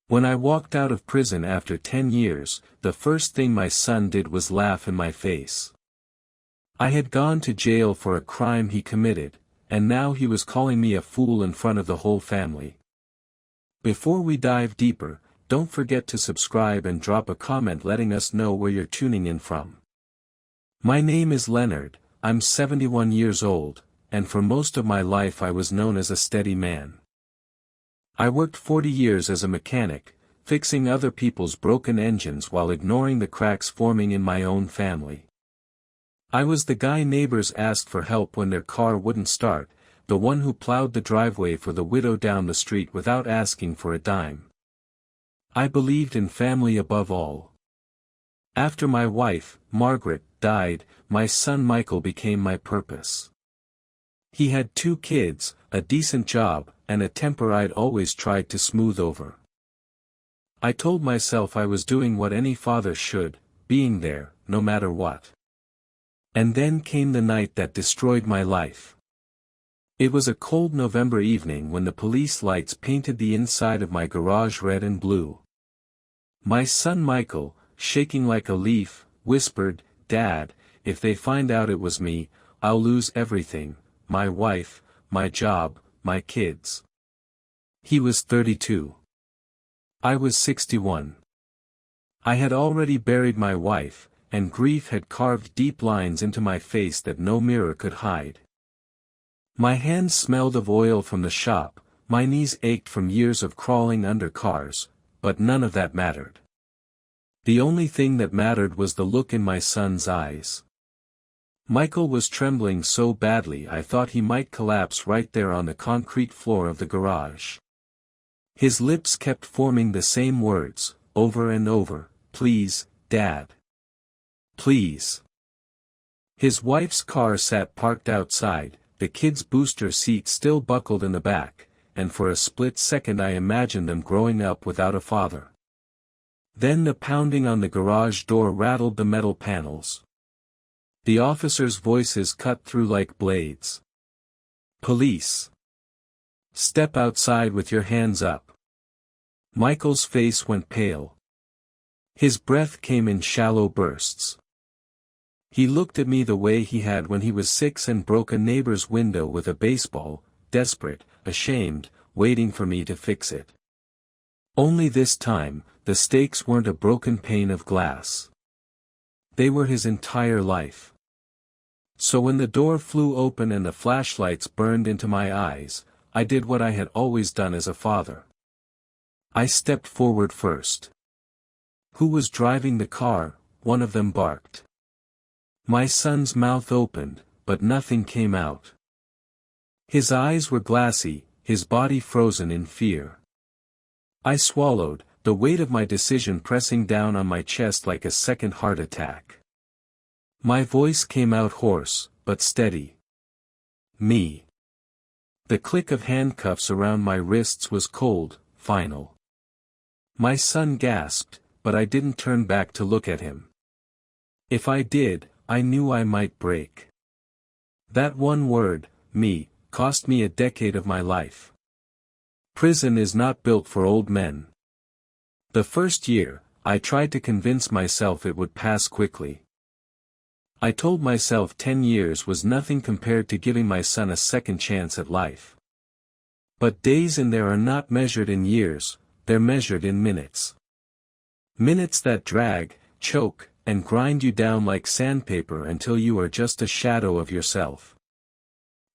When I walked out of prison after 10 years, the first thing my son did was laugh in my face. I had gone to jail for a crime he committed, and now he was calling me a fool in front of the whole family. Before we dive deeper, don't forget to subscribe and drop a comment letting us know where you're tuning in from. My name is Leonard, I'm 71 years old, and for most of my life I was known as a steady man. I worked 40 years as a mechanic, fixing other people's broken engines while ignoring the cracks forming in my own family. I was the guy neighbors asked for help when their car wouldn't start, the one who plowed the driveway for the widow down the street without asking for a dime. I believed in family above all. After my wife, Margaret, died, my son Michael became my purpose. He had 2 kids, a decent job, and a temper I'd always tried to smooth over. I told myself I was doing what any father should, being there, no matter what. And then came the night that destroyed my life. It was a cold November evening when the police lights painted the inside of my garage red and blue. My son Michael, shaking like a leaf, whispered, "Dad, if they find out it was me, I'll lose everything, my wife, my job, my kids." He was 32. I was 61. I had already buried my wife, and grief had carved deep lines into my face that no mirror could hide. My hands smelled of oil from the shop, my knees ached from years of crawling under cars, but none of that mattered. The only thing that mattered was the look in my son's eyes. Michael was trembling so badly I thought he might collapse right there on the concrete floor of the garage. His lips kept forming the same words, over and over, "Please, Dad. Please." His wife's car sat parked outside, the kids' booster seat still buckled in the back, and for a split second I imagined them growing up without a father. Then the pounding on the garage door rattled the metal panels. The officers' voices cut through like blades. "Police. Step outside with your hands up." Michael's face went pale. His breath came in shallow bursts. He looked at me the way he had when he was 6 and broke a neighbor's window with a baseball, desperate, ashamed, waiting for me to fix it. Only this time, the stakes weren't a broken pane of glass. They were his entire life. So when the door flew open and the flashlights burned into my eyes, I did what I had always done as a father. I stepped forward first. "Who was driving the car?" one of them barked. My son's mouth opened, but nothing came out. His eyes were glassy, his body frozen in fear. I swallowed, the weight of my decision pressing down on my chest like a second heart attack. My voice came out hoarse, but steady. "Me." The click of handcuffs around my wrists was cold, final. My son gasped, but I didn't turn back to look at him. If I did, I knew I might break. That one word, "me," cost me a decade of my life. Prison is not built for old men. The first year, I tried to convince myself it would pass quickly. I told myself 10 years was nothing compared to giving my son a second chance at life. But days in there are not measured in years, they're measured in minutes. Minutes that drag, choke, and grind you down like sandpaper until you are just a shadow of yourself.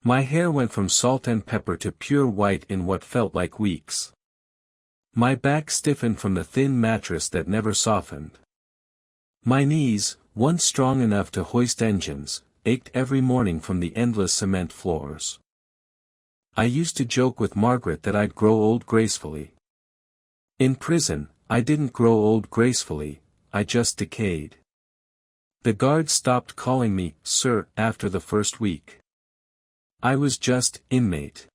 My hair went from salt and pepper to pure white in what felt like weeks. My back stiffened from the thin mattress that never softened. My knees, once strong enough to hoist engines, ached every morning from the endless cement floors. I used to joke with Margaret that I'd grow old gracefully. In prison, I didn't grow old gracefully, I just decayed. The guards stopped calling me "sir" after the first week. I was just inmate.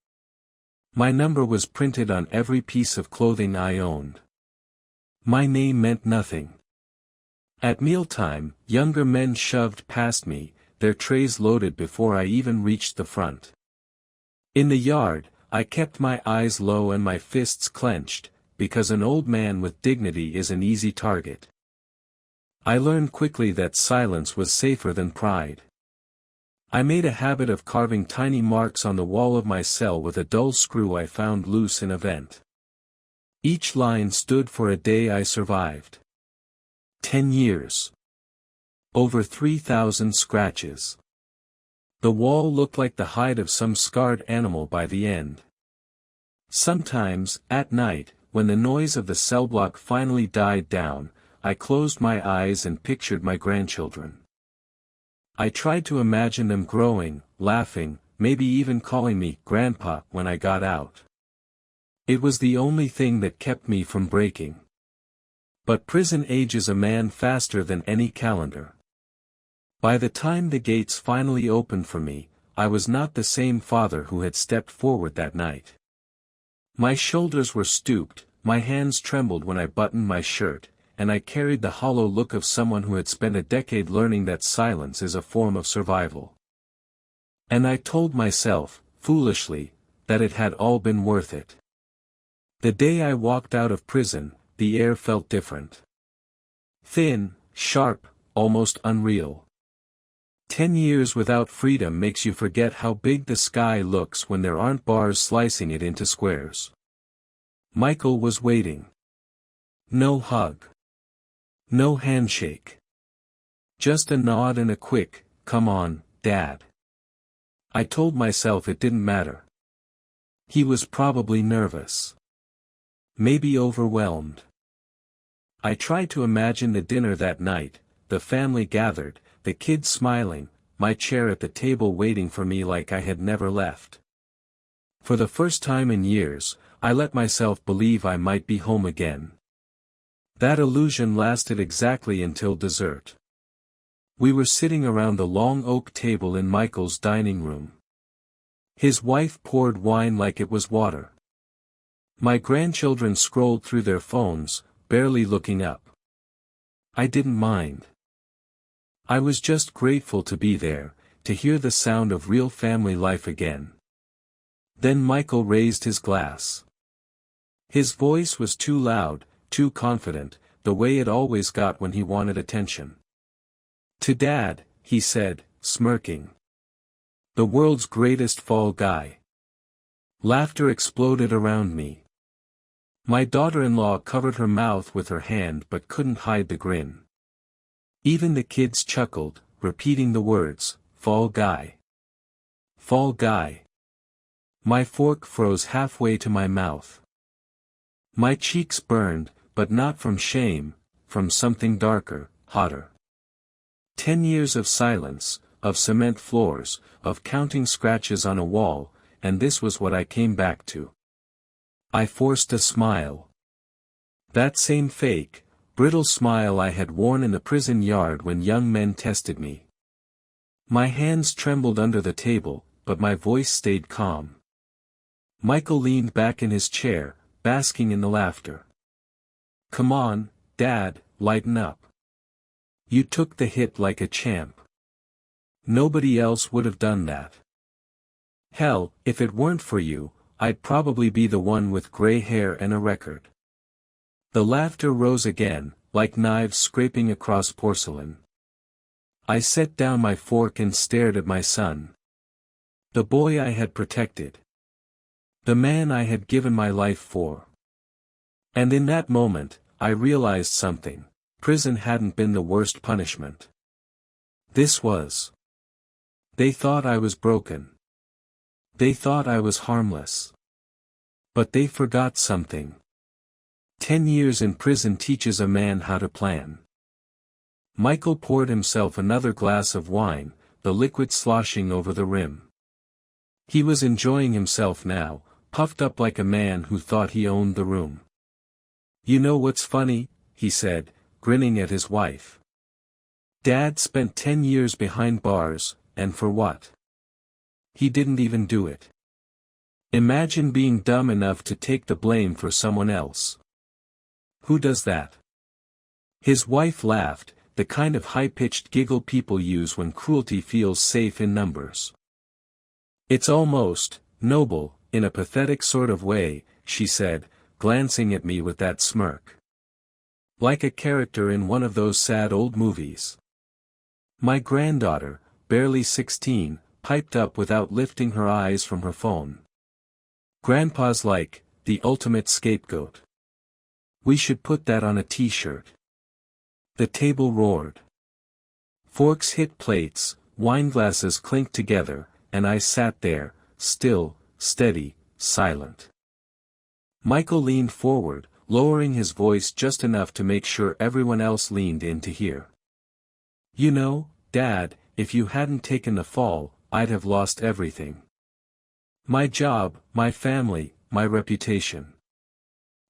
My number was printed on every piece of clothing I owned. My name meant nothing. At mealtime, younger men shoved past me, their trays loaded before I even reached the front. In the yard, I kept my eyes low and my fists clenched, because an old man with dignity is an easy target. I learned quickly that silence was safer than pride. I made a habit of carving tiny marks on the wall of my cell with a dull screw I found loose in a vent. Each line stood for a day I survived. 10 years. Over 3,000 scratches. The wall looked like the hide of some scarred animal by the end. Sometimes, at night, when the noise of the cell block finally died down, I closed my eyes and pictured my grandchildren. I tried to imagine them growing, laughing, maybe even calling me Grandpa when I got out. It was the only thing that kept me from breaking. But prison ages a man faster than any calendar. By the time the gates finally opened for me, I was not the same father who had stepped forward that night. My shoulders were stooped, my hands trembled when I buttoned my shirt, and I carried the hollow look of someone who had spent a decade learning that silence is a form of survival. And I told myself, foolishly, that it had all been worth it. The day I walked out of prison, the air felt different. Thin, sharp, almost unreal. 10 years without freedom makes you forget how big the sky looks when there aren't bars slicing it into squares. Michael was waiting. No hug. No handshake. Just a nod and a quick, "Come on, Dad." I told myself it didn't matter. He was probably nervous. Maybe overwhelmed. I tried to imagine the dinner that night, the family gathered, the kids smiling, my chair at the table waiting for me like I had never left. For the first time in years, I let myself believe I might be home again. That illusion lasted exactly until dessert. We were sitting around the long oak table in Michael's dining room. His wife poured wine like it was water. My grandchildren scrolled through their phones, barely looking up. I didn't mind. I was just grateful to be there, to hear the sound of real family life again. Then Michael raised his glass. His voice was too loud, too confident, the way it always got when he wanted attention. "To Dad," he said, smirking. "The world's greatest fall guy." Laughter exploded around me. My daughter-in-law covered her mouth with her hand but couldn't hide the grin. Even the kids chuckled, repeating the words, "Fall guy. Fall guy." My fork froze halfway to my mouth. My cheeks burned, but not from shame, from something darker, hotter. 10 years of silence, of cement floors, of counting scratches on a wall, and this was what I came back to. I forced a smile. That same fake, brittle smile I had worn in the prison yard when young men tested me. My hands trembled under the table, but my voice stayed calm. Michael leaned back in his chair, basking in the laughter. "Come on, Dad, lighten up. You took the hit like a champ. Nobody else would have done that. Hell, if it weren't for you, I'd probably be the one with gray hair and a record." The laughter rose again, like knives scraping across porcelain. I set down my fork and stared at my son. The boy I had protected. The man I had given my life for. And in that moment, I realized something. Prison hadn't been the worst punishment. This was. They thought I was broken. They thought I was harmless. But they forgot something. 10 years in prison teaches a man how to plan. Michael poured himself another glass of wine, the liquid sloshing over the rim. He was enjoying himself now, puffed up like a man who thought he owned the room. "You know what's funny?" he said, grinning at his wife. "Dad spent 10 years behind bars, and for what? He didn't even do it. Imagine being dumb enough to take the blame for someone else. Who does that?" His wife laughed, the kind of high-pitched giggle people use when cruelty feels safe in numbers. "It's almost noble, in a pathetic sort of way," she said, glancing at me with that smirk. Like a character in one of those sad old movies. My granddaughter, barely 16, piped up without lifting her eyes from her phone. "Grandpa's like the ultimate scapegoat. We should put that on a t-shirt." The table roared. Forks hit plates, wineglasses clinked together, and I sat there, still, steady, silent. Michael leaned forward, lowering his voice just enough to make sure everyone else leaned in to hear. "You know, Dad, if you hadn't taken the fall, I'd have lost everything. My job, my family, my reputation.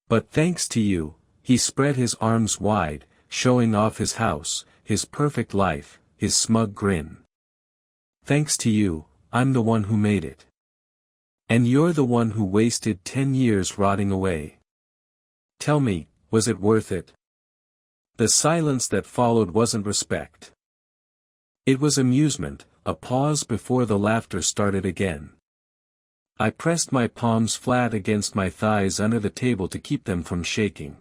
But thanks to you," he spread his arms wide, showing off his house, his perfect life, his smug grin. "Thanks to you, I'm the one who made it. And you're the one who wasted 10 years rotting away. Tell me, was it worth it?" The silence that followed wasn't respect. It was amusement, a pause before the laughter started again. I pressed my palms flat against my thighs under the table to keep them from shaking.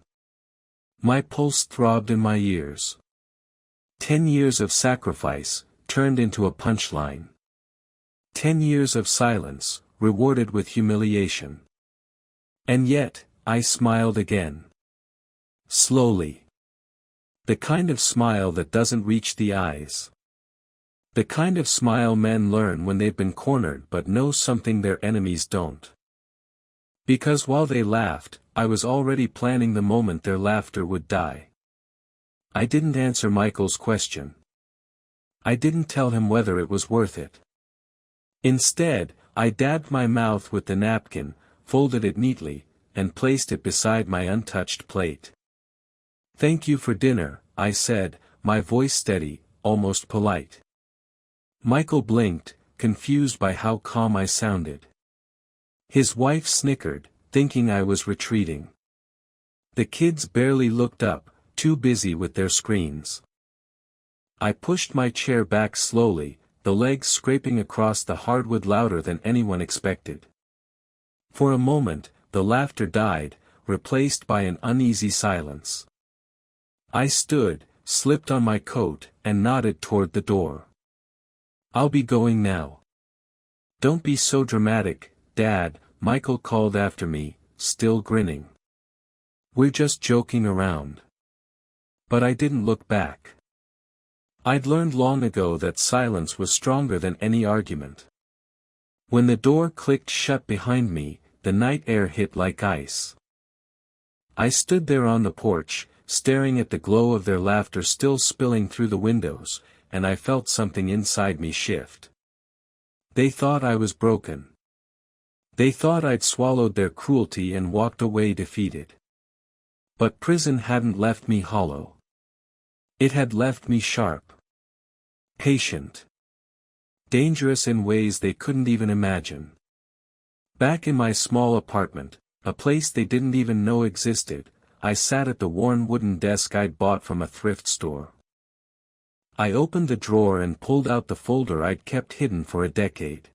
My pulse throbbed in my ears. 10 years of sacrifice, turned into a punchline. 10 years of silence, rewarded with humiliation. And yet, I smiled again. Slowly. The kind of smile that doesn't reach the eyes. The kind of smile men learn when they've been cornered but know something their enemies don't. Because while they laughed, I was already planning the moment their laughter would die. I didn't answer Michael's question. I didn't tell him whether it was worth it. Instead, I dabbed my mouth with the napkin, folded it neatly, and placed it beside my untouched plate. "Thank you for dinner," I said, my voice steady, almost polite. Michael blinked, confused by how calm I sounded. His wife snickered, thinking I was retreating. The kids barely looked up, too busy with their screens. I pushed my chair back slowly, the legs scraping across the hardwood louder than anyone expected. For a moment, the laughter died, replaced by an uneasy silence. I stood, slipped on my coat, and nodded toward the door. "I'll be going now." "Don't be so dramatic, Dad," Michael called after me, still grinning. "We're just joking around." But I didn't look back. I'd learned long ago that silence was stronger than any argument. When the door clicked shut behind me, the night air hit like ice. I stood there on the porch, staring at the glow of their laughter still spilling through the windows, and I felt something inside me shift. They thought I was broken. They thought I'd swallowed their cruelty and walked away defeated. But prison hadn't left me hollow. It had left me sharp. Patient. Dangerous in ways they couldn't even imagine. Back in my small apartment, a place they didn't even know existed, I sat at the worn wooden desk I'd bought from a thrift store. I opened the drawer and pulled out the folder I'd kept hidden for a decade.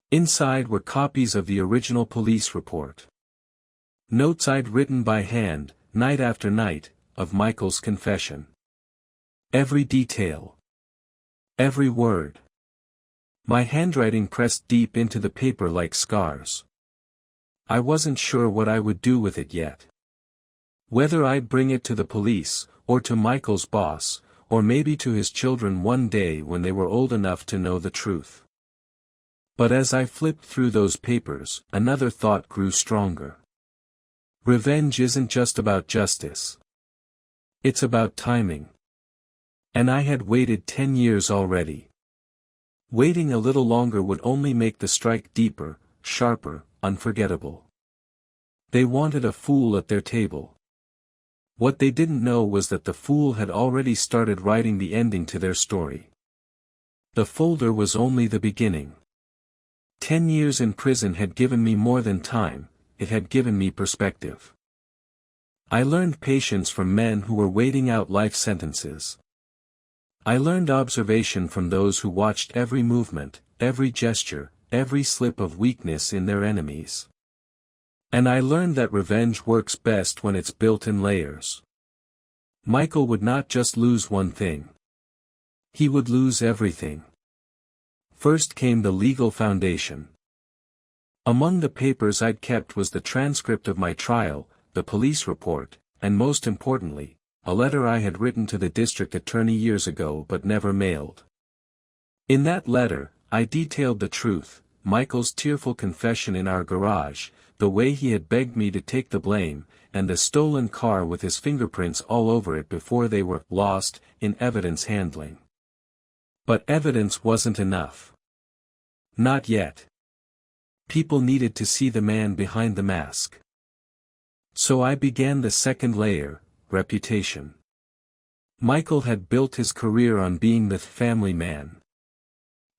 Inside were copies of the original police report. Notes I'd written by hand, night after night, of Michael's confession. Every detail. Every word. My handwriting pressed deep into the paper like scars. I wasn't sure what I would do with it yet. Whether I'd bring it to the police, or to Michael's boss, or maybe to his children one day when they were old enough to know the truth. But as I flipped through those papers, another thought grew stronger. Revenge isn't just about justice. It's about timing. And I had waited 10 years already. Waiting a little longer would only make the strike deeper, sharper, unforgettable. They wanted a fool at their table. What they didn't know was that the fool had already started writing the ending to their story. The folder was only the beginning. 10 years in prison had given me more than time, it had given me perspective. I learned patience from men who were waiting out life sentences. I learned observation from those who watched every movement, every gesture, every slip of weakness in their enemies. And I learned that revenge works best when it's built in layers. Michael would not just lose one thing. He would lose everything. First came the legal foundation. Among the papers I'd kept was the transcript of my trial, the police report, and most importantly, a letter I had written to the district attorney years ago but never mailed. In that letter, I detailed the truth, Michael's tearful confession in our garage, the way he had begged me to take the blame, and the stolen car with his fingerprints all over it before they were lost in evidence handling. But evidence wasn't enough. Not yet. People needed to see the man behind the mask. So I began the second layer, reputation. Michael had built his career on being the family man.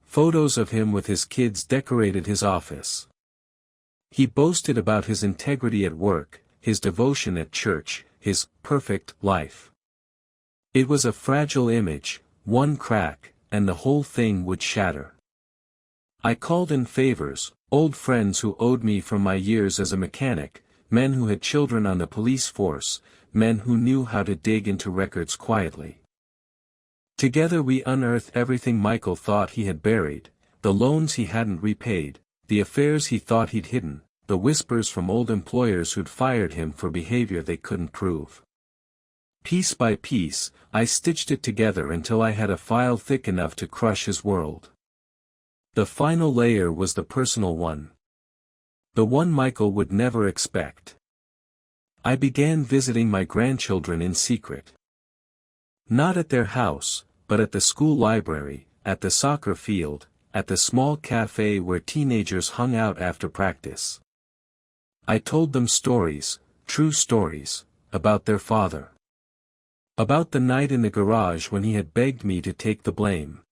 Photos of him with his kids decorated his office. He boasted about his integrity at work, his devotion at church, his perfect life. It was a fragile image, one crack, and the whole thing would shatter. I called in favors, old friends who owed me from my years as a mechanic, men who had children on the police force, men who knew how to dig into records quietly. Together we unearthed everything Michael thought he had buried, the loans he hadn't repaid, the affairs he thought he'd hidden, the whispers from old employers who'd fired him for behavior they couldn't prove. Piece by piece, I stitched it together until I had a file thick enough to crush his world. The final layer was the personal one. The one Michael would never expect. I began visiting my grandchildren in secret. Not at their house, but at the school library, at the soccer field, at the small cafe where teenagers hung out after practice. I told them stories, true stories, about their father. About the night in the garage when he had begged me to take the blame.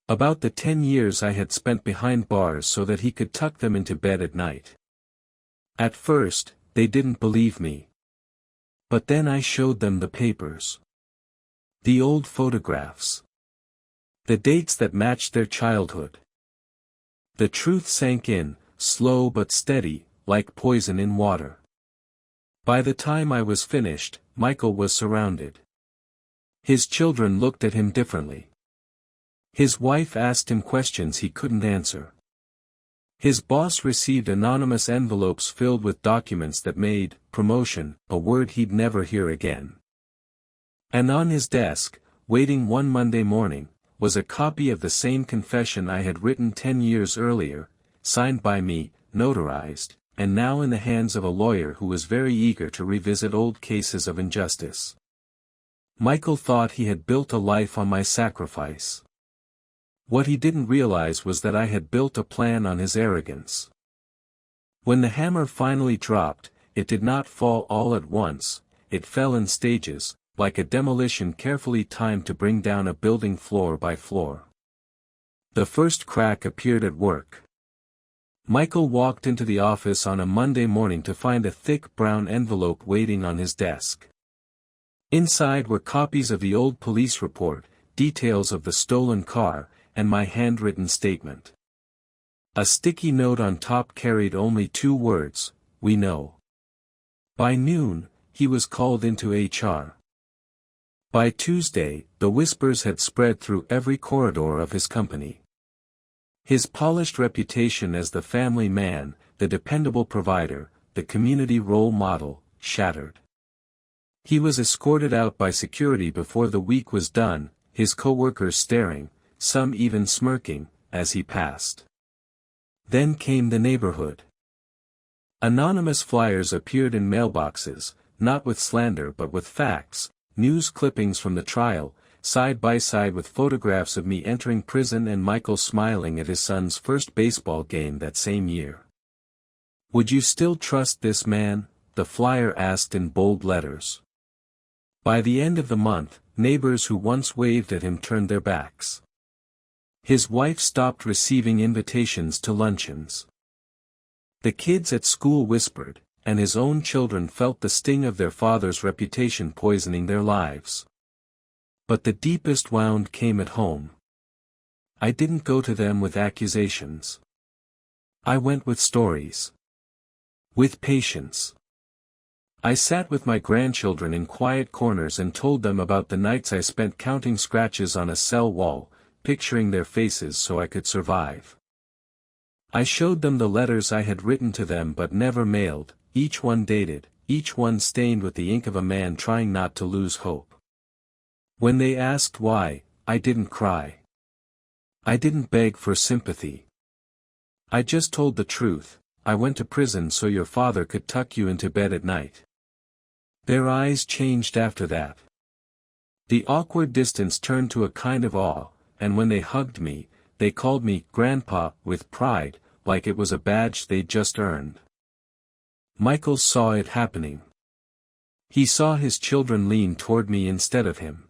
About the 10 years I had spent behind bars so that he could tuck them into bed at night. At first, they didn't believe me. But then I showed them the papers. The old photographs. The dates that matched their childhood. The truth sank in, slow but steady, like poison in water. By the time I was finished, Michael was surrounded. His children looked at him differently. His wife asked him questions he couldn't answer. His boss received anonymous envelopes filled with documents that made promotion a word he'd never hear again. And on his desk, waiting one Monday morning, was a copy of the same confession I had written 10 years earlier, signed by me, notarized, and now in the hands of a lawyer who was very eager to revisit old cases of injustice. Michael thought he had built a life on my sacrifice. What he didn't realize was that I had built a plan on his arrogance. When the hammer finally dropped, it did not fall all at once, it fell in stages, like a demolition carefully timed to bring down a building floor by floor. The first crack appeared at work. Michael walked into the office on a Monday morning to find a thick brown envelope waiting on his desk. Inside were copies of the old police report, details of the stolen car, and my handwritten statement. A sticky note on top carried only 2 words, "We know." By noon, he was called into HR. By Tuesday, the whispers had spread through every corridor of his company. His polished reputation as the family man, the dependable provider, the community role model, shattered. He was escorted out by security before the week was done, his co-workers staring, some even smirking, as he passed. Then came the neighborhood. Anonymous flyers appeared in mailboxes, not with slander but with facts, news clippings from the trial, side by side with photographs of me entering prison and Michael smiling at his son's first baseball game that same year. "Would you still trust this man?" the flyer asked in bold letters. By the end of the month, neighbors who once waved at him turned their backs. His wife stopped receiving invitations to luncheons. The kids at school whispered, and his own children felt the sting of their father's reputation poisoning their lives. But the deepest wound came at home. I didn't go to them with accusations. I went with stories. With patience. I sat with my grandchildren in quiet corners and told them about the nights I spent counting scratches on a cell wall, picturing their faces so I could survive. I showed them the letters I had written to them but never mailed, each one dated, each one stained with the ink of a man trying not to lose hope. When they asked why, I didn't cry. I didn't beg for sympathy. I just told the truth. I went to prison so your father could tuck you into bed at night. Their eyes changed after that. The awkward distance turned to a kind of awe, and when they hugged me, they called me Grandpa with pride, like it was a badge they'd just earned. Michael saw it happening. He saw his children lean toward me instead of him.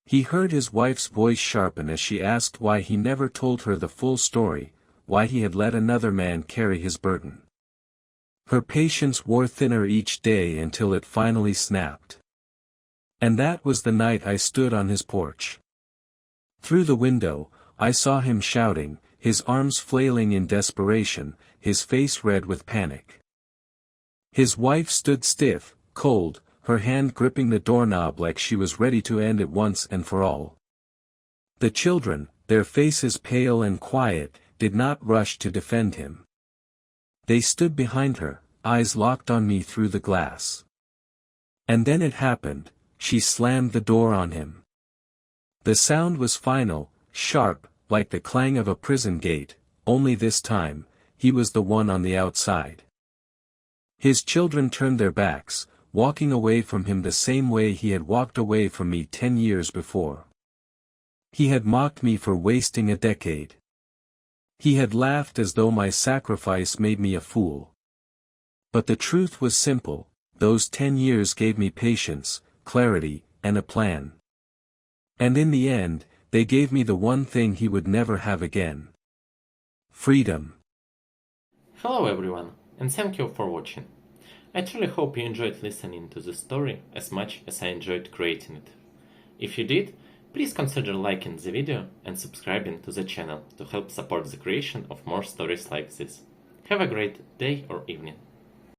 He heard his wife's voice sharpen as she asked why he never told her the full story, why he had let another man carry his burden. Her patience wore thinner each day until it finally snapped. And that was the night I stood on his porch. Through the window, I saw him shouting, his arms flailing in desperation, his face red with panic. His wife stood stiff, cold, her hand gripping the doorknob like she was ready to end it once and for all. The children, their faces pale and quiet, did not rush to defend him. They stood behind her, eyes locked on me through the glass. And then it happened, she slammed the door on him. The sound was final, sharp, like the clang of a prison gate, only this time, he was the one on the outside. His children turned their backs, walking away from him the same way he had walked away from me 10 years before. He had mocked me for wasting a decade. He had laughed as though my sacrifice made me a fool. But the truth was simple, those 10 years gave me patience, clarity, and a plan. And in the end, they gave me the one thing he would never have again. Freedom. Hello everyone, and thank you for watching. I truly hope you enjoyed listening to this story as much as I enjoyed creating it. If you did, please consider liking the video and subscribing to the channel to help support the creation of more stories like this. Have a great day or evening.